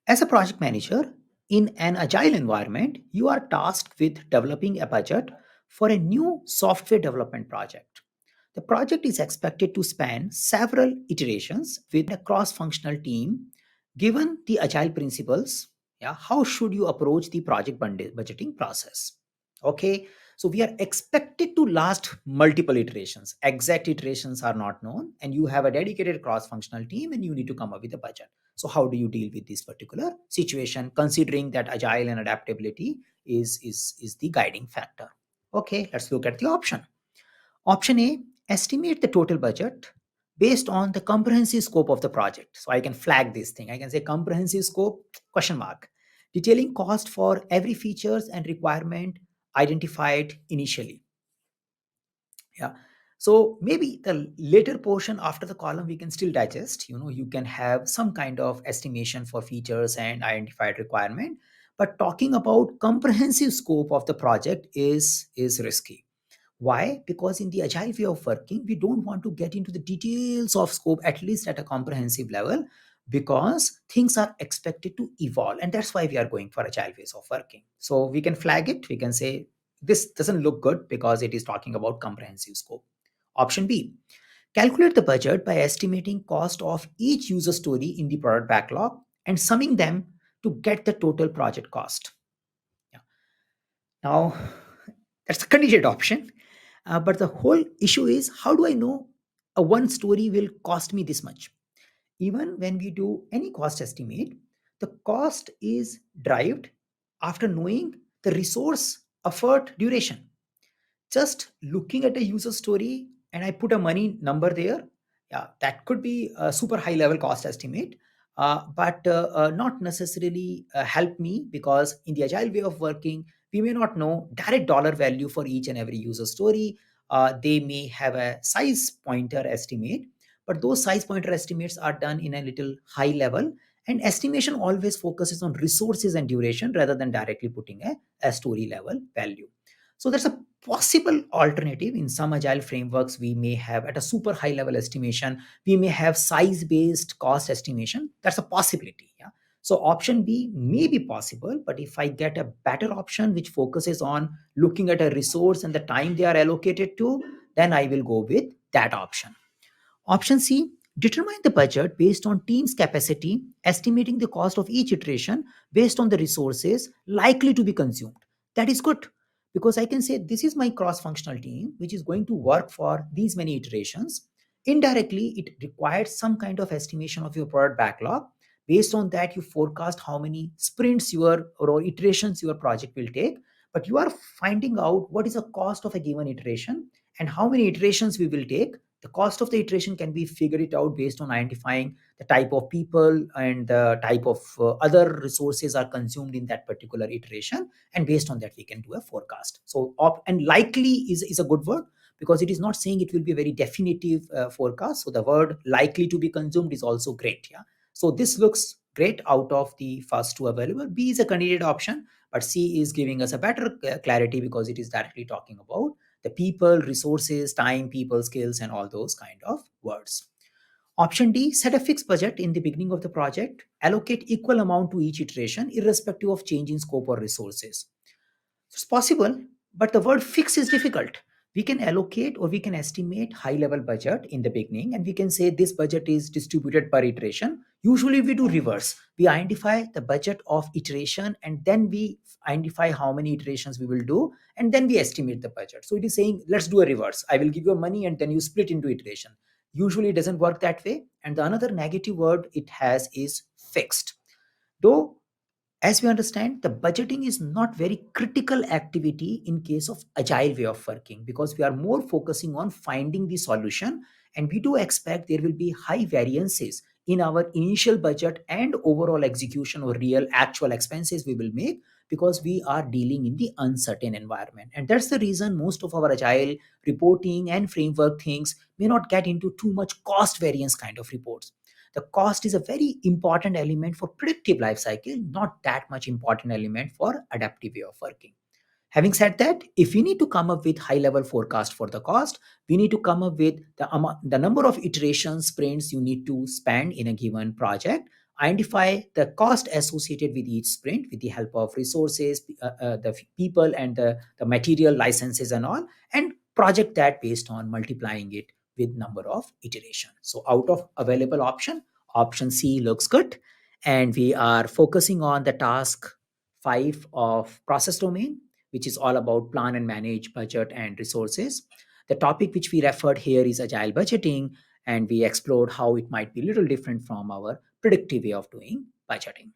As a project manager in an agile environment, you are tasked with developing a budget for a new software development project. The project is expected to span several iterations with a cross functional team. Given the agile principles, yeah, how should you approach the project budgeting process? Okay, so we are expected to last multiple iterations. Exact iterations are not known, and you have a dedicated cross functional team and you need to come up with a budget. So how do you deal with this particular situation, considering that agile and adaptability is the guiding factor? Okay, let's look at the option. Option A, estimate the total budget based on the comprehensive scope of the project. So I can flag this thing. I can say comprehensive scope, question mark, detailing cost for every features and requirement identified initially. Yeah. So maybe the later portion after the column we can still digest. You can have some kind of estimation for features and identified requirement. But talking about comprehensive scope of the project is risky. Why? Because in the agile way of working, we don't want to get into the details of scope, at least at a comprehensive level, because things are expected to evolve. And that's why we are going for agile ways of working. So we can flag it. We can say this doesn't look good because it is talking about comprehensive scope. Option B, calculate the budget by estimating cost of each user story in the product backlog and summing them to get the total project cost. Yeah. Now, that's a contingent option. But the whole issue is, how do I know a one story will cost me this much? Even when we do any cost estimate, the cost is derived after knowing the resource, effort, duration. Just looking at a user story and I put a money number there, yeah, that could be a super high level cost estimate, but not necessarily help me, because in the agile way of working, we may not know direct dollar value for each and every user story. They may have a size pointer estimate, but those size pointer estimates are done in a little high level, and estimation always focuses on resources and duration rather than directly putting a story level value. So that's a possible alternative. In some agile frameworks, we may have at a super high level estimation, we may have size based cost estimation. That's a possibility. Yeah. So option B may be possible, but if I get a better option which focuses on looking at a resource and the time they are allocated to, then I will go with that option. Option C, determine the budget based on team's capacity, estimating the cost of each iteration based on the resources likely to be consumed. That is good, because I can say this is my cross functional team which is going to work for these many iterations. Indirectly, it requires some kind of estimation of your product backlog. Based on that, you forecast how many sprints your or iterations your project will take. But you are finding out what is the cost of a given iteration and how many iterations we will take. The cost of the iteration can be figured it out based on identifying the type of people and the type of other resources are consumed in that particular iteration, and based on that we can do a forecast. So and likely is a good word, because it is not saying it will be a very definitive forecast. So the word likely to be consumed is also great. Yeah. So this looks great out of the first two available. B is a candidate option, but C is giving us a better clarity because it is directly talking about the people, resources, time, people, skills, and all those kind of words. Option D, set a fixed budget in the beginning of the project, allocate equal amount to each iteration irrespective of change in scope or resources. It's possible, but the word fix is difficult. We can allocate or we can estimate high level budget in the beginning, and we can say this budget is distributed per iteration. Usually we do reverse. We identify the budget of iteration and then we identify how many iterations we will do, and then we estimate the budget. So it is saying, let's do a reverse. I will give you money and then you split into iteration. Usually it doesn't work that way. And the another negative word it has is fixed. Though, as we understand, the budgeting is not very critical activity in case of agile way of working, because we are more focusing on finding the solution, and we do expect there will be high variances in our initial budget and overall execution or real actual expenses we will make, because we are dealing in the uncertain environment. And that's the reason most of our agile reporting and framework things may not get into too much cost variance kind of reports. The cost is a very important element for predictive life cycle, not that much important element for adaptive way of working. Having said that, if we need to come up with high level forecast for the cost, we need to come up with the number of iterations sprints you need to spend in a given project. identify the cost associated with each sprint with the help of resources, the people, and the material licenses and all, and project that based on multiplying it with number of iteration. So out of available option C looks good, and we are focusing on the task 5 of process domain, which is all about plan and manage budget and resources. The topic which we referred here is agile budgeting, and we explored how it might be a little different from our predictive way of doing budgeting.